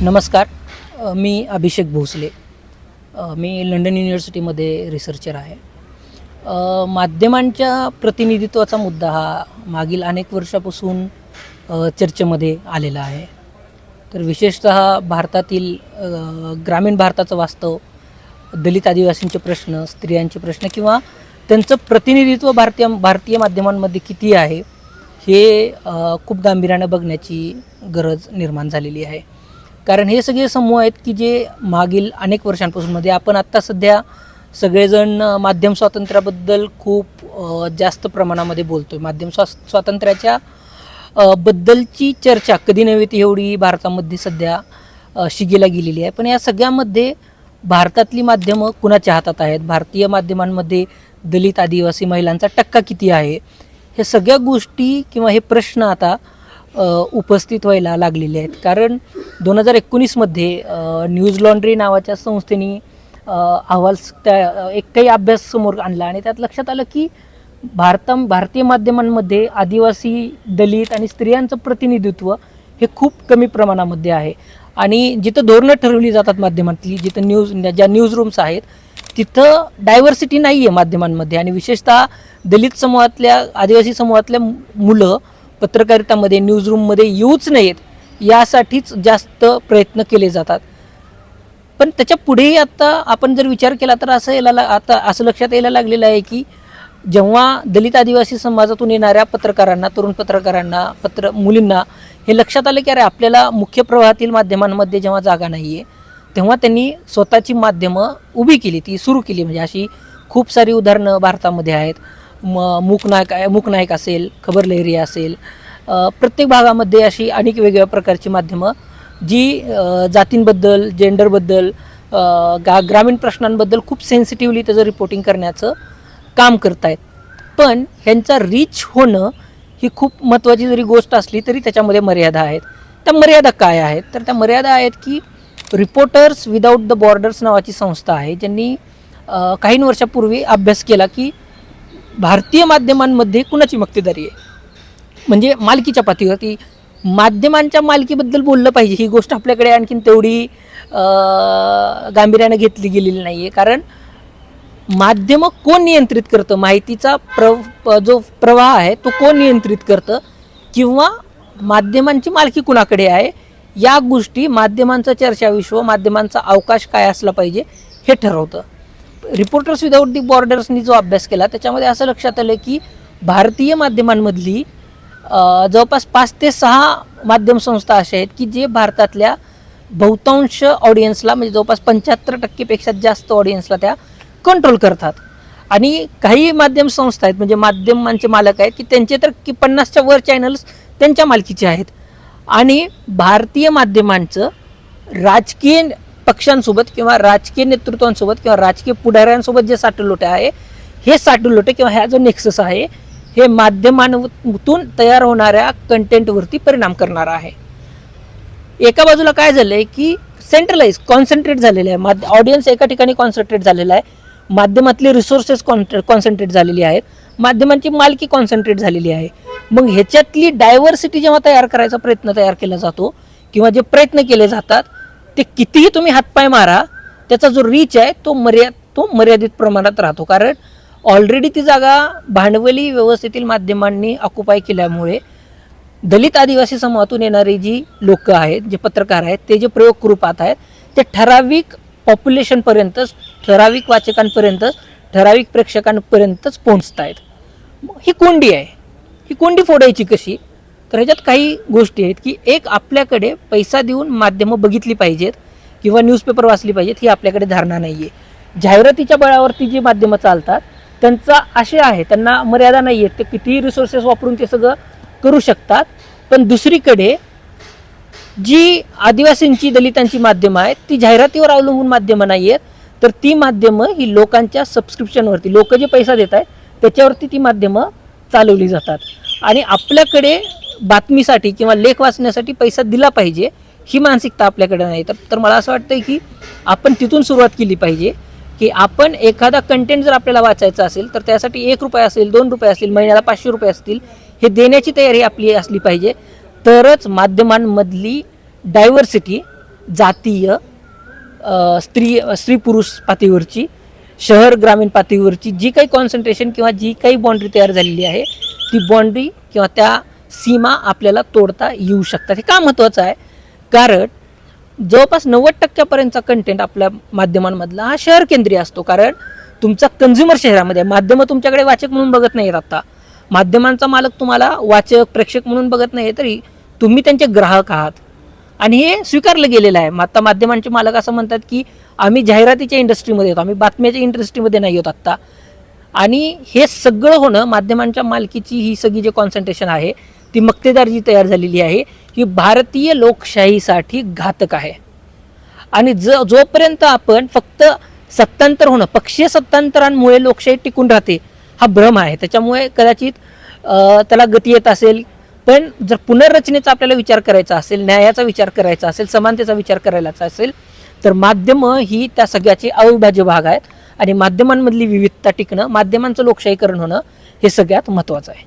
नमस्कार. मी अभिषेक भोसले. मी London युनिव्हर्सिटीमध्ये researcher आहे. माध्यमांच्या प्रतिनिधित्वाचा मुद्दा हा मागील अनेक वर्षापासून चर्चेमध्ये आलेला आहे. तर विशेषतः भारतातील ग्रामीण भारताचं वास्तव, दलित आदिवासींचे प्रश्न, स्त्रियांचे प्रश्न किंवा त्यांचं प्रतिनिधित्व भारतीय माध्यमांमध्ये किती आहे हे खूप गांभीर्यानं बघण्याची गरज निर्माण झालेली आहे. कारण हे सगळे समूह आहेत की जे मागील अनेक वर्षांपासून आपण आत्ता सध्या सगळेजण माध्यम स्वातंत्र्याबद्दल खूप जास्त प्रमाणामध्ये बोलतो आहे. माध्यम स्वातंत्र्याच्या बद्दलची चर्चा कधी नव्हे ती एवढी भारतामध्ये सध्या शिगेला गेलेली आहे. पण या सगळ्यामध्ये भारतातली माध्यमं कुणाच्या हातात आहेत, भारतीय माध्यमांमध्ये दलित आदिवासी महिलांचा टक्का किती आहे, हे सगळ्या गोष्टी किंवा हे प्रश्न आता उपस्थित व्हायला लागलेले आहेत. कारण 2019मध्ये न्यूज लॉन्ड्री नावाच्या संस्थेने अहवाल काही अभ्यास समोर आणला आणि त्यात लक्षात आलं की भारतीय माध्यमांमध्ये आदिवासी, दलित आणि स्त्रियांचं प्रतिनिधित्व हे खूप कमी प्रमाणामध्ये आहे. आणि जिथं धोरणं ठरवली जातात माध्यमातली, जिथं ज्या न्यूज रूम्स आहेत तिथं डायव्हर्सिटी नाही आहे माध्यमांमध्ये. आणि विशेषतः दलित समूहातल्या, आदिवासी समूहातल्या मुलं पत्रकारितामध्ये, न्यूजरूममध्ये येऊच नयेत यासाठीच जास्त प्रयत्न केले जातात. पण त्याच्या पुढेही आता आपण जर विचार केला तर असं लक्षात यायला लागलेलं आहे की जेव्हा दलित आदिवासी समाजातून येणाऱ्या पत्रकारांना, तरुण पत्रकारांना, मुलींना हे लक्षात आलं की अरे आपल्याला मुख्य प्रवाहातील माध्यमांमध्ये जेव्हा जागा नाही आहे तेव्हा त्यांनी स्वतःची माध्यमं उभी केली, ती सुरू केली. म्हणजे अशी खूप सारी उदाहरणं भारतामध्ये आहेत. मूकनायक असेल, खबर लहरी असेल, प्रत्येक भागामध्ये अशी अनेक वेगवेगळ्या प्रकारची माध्यमं जी जातींबद्दल, जेंडरबद्दल, ग्रामीण प्रश्नांबद्दल खूप सेन्सिटिव्हली त्याचं रिपोर्टिंग करण्याचं काम करत आहेत. पण ह्यांचा रीच होणं ही खूप महत्त्वाची जरी गोष्ट असली तरी त्याच्यामध्ये मर्यादा आहेत. त्या मर्यादा काय आहेत? तर त्या मर्यादा आहेत की रिपोर्टर्स विदाऊट द बॉर्डर्स नावाची संस्था आहे ज्यांनी काही वर्षापूर्वी अभ्यास केला की भारतीय माध्यमांमध्ये कुणाची मक्तेदारी आहे. म्हणजे मालकीच्या पातळीवरती माध्यमांच्या मालकीबद्दल बोललं पाहिजे ही गोष्ट आपल्याकडे आणखीन तेवढी गांभीर्यानं घेतली गेलेली नाही आहे. कारण माध्यमं कोण नियंत्रित करतं, माहितीचा जो प्रवाह आहे तो कोण नियंत्रित करतं किंवा माध्यमांची मालकी कुणाकडे आहे, या गोष्टी माध्यमांचं चर्चाविश्व, माध्यमांचा अवकाश काय असला पाहिजे हे ठरवतं. रिपोर्टर्स विदाऊट दी बॉर्डर्सनी जो अभ्यास केला त्याच्यामध्ये असं लक्षात आलं की भारतीय माध्यमांमधली जवळपास 5 ते 6 माध्यम संस्था अशा आहेत की जे भारतातल्या बहुतांश ऑडियन्सला, म्हणजे जवळपास 75%पेक्षा जास्त ऑडियन्सला त्या कंट्रोल करतात. आणि काही माध्यम संस्था आहेत, म्हणजे माध्यमांचे मालक आहेत की त्यांचे तर 50च्या वर चॅनल्स त्यांच्या मालकीचे आहेत. आणि भारतीय माध्यमांचं राजकीय पक्षांसोबत किंवा राजकीय नेतृत्वांसोबत किंवा राजकीय पुढाऱ्यांसोबत जे साटलोटे आहे, हे साटलोटे किंवा ह्या जो नेक्सस आहे हे माध्यमांतून तयार होणाऱ्या कंटेंटवरती परिणाम करणारा आहे. एका बाजूला काय झालं आहे की कॉन्सन्ट्रेट झालेलं आहे, ऑडियन्स एका ठिकाणी कॉन्सन्ट्रेट झालेला आहे, माध्यमातले रिसोर्सेस कॉन्सन्ट्रेट झालेली आहेत, माध्यमांची मालकी कॉन्सन्ट्रेट झालेली आहे. मग ह्याच्यातली डायव्हर्सिटी जेव्हा तयार करायचा प्रयत्न केला जातो किंवा जे प्रयत्न केले जातात ते कितीही तुम्ही हातपाय मारा, त्याचा जो रीच आहे तो मर्यादित प्रमाणात राहतो. कारण ऑलरेडी ती जागा भांडवली व्यवस्थेतील माध्यमांनी ऑक्युपाय केल्यामुळे दलित आदिवासी समूहातून येणारी जी लोक आहेत, जे पत्रकार आहेत, ते जे प्रयोग करू पाहत आहेत ते ठराविक पॉप्युलेशनपर्यंतच, ठराविक वाचकांपर्यंतच, ठराविक प्रेक्षकांपर्यंतच पोहोचत आहेत. ही कोंडी आहे. ही कोंडी फोडायची कशी? तर ह्याच्यात काही गोष्टी आहेत की एक, आपल्याकडे पैसा देऊन माध्यमं बघितली पाहिजेत किंवा न्यूजपेपर वाचली पाहिजेत ही आपल्याकडे धारणा नाही आहे. जाहिरातीच्या बळावरती जी माध्यमं चालतात त्यांचा असे आहे, त्यांना मर्यादा नाही आहेत, ते कितीही रिसोर्सेस वापरून ते सगळं करू शकतात. पण दुसरीकडे जी आदिवासींची, दलितांची माध्यमं आहेत ती जाहिरातीवर अवलंबून माध्यमं नाही आहेत, तर ती माध्यमं ही लोकांच्या सबस्क्रिप्शनवरती, लोक जे पैसा देत आहेत त्याच्यावरती ती माध्यमं चालवली जातात. आणि आपल्याकडे बातमीसाठी किंवा लेख वाचण्यासाठी पैसा दिला पाहिजे ही मानसिकता आपल्याकडे नाही. तर मला असं वाटतं की आपण तिथून सुरुवात केली पाहिजे की आपण एखादा कंटेंट जर आपल्याला वाचायचा असेल तर त्यासाठी ₹1 असेल, ₹2 असेल, महिन्याला ₹500 असतील, हे देण्याची तयारी आपली असली पाहिजे. तरच माध्यमांमधली डायव्हर्सिटी जातीय, स्त्री पुरुष पातळीवरची, शहर ग्रामीण पातळीवरची जी काही कॉन्सन्ट्रेशन किंवा जी काही बाँड्री तयार झालेली आहे ती बाँड्री किंवा त्या सीमा आपल्याला तोडता येऊ शकतात. हे का महत्त्वाचं आहे? कारण जवळपास 90% कंटेंट आपल्या माध्यमांमधला हा शहर केंद्रीय असतो. कारण तुमचा कन्झ्युमर शहरामध्ये, माध्यमं तुमच्याकडे वाचक म्हणून बघत नाहीत. आता माध्यमांचा मालक तुम्हाला वाचक प्रेक्षक म्हणून बघत नाही, तरी तुम्ही त्यांचे ग्राहक आहात आणि हे स्वीकारलं गेलेलं आहे. आता माध्यमांचे मालक असं म्हणतात की आम्ही जाहिरातीच्या इंडस्ट्रीमध्ये येतो, आम्ही बातम्याच्या इंडस्ट्रीमध्ये नाही होत आत्ता. आणि हे सगळं होणं, माध्यमांच्या मालकीची ही सगळी जे कॉन्सन्ट्रेशन आहे ती मक्तेदार जी तयार झालेली आहे ही भारतीय लोकशाहीसाठी घातक आहे. आणि जोपर्यंत आपण फक्त सत्तांतर होणं, पक्षीय सत्तांतरांमुळे लोकशाही टिकून राहते हा भ्रम आहे. त्याच्यामुळे कदाचित त्याला गती येत असेल. पण जर पुनर्रचनेचा आपल्याला विचार करायचा असेल, न्यायाचा विचार करायचा असेल, समानतेचा विचार करायचा असेल, तर माध्यमं ही त्या सगळ्याचे अविभाज्य भाग आहेत. आणि माध्यमांमधली विविधता टिकणं, माध्यमांचं लोकशाहीकरण होणं हे सगळ्यात महत्त्वाचं आहे.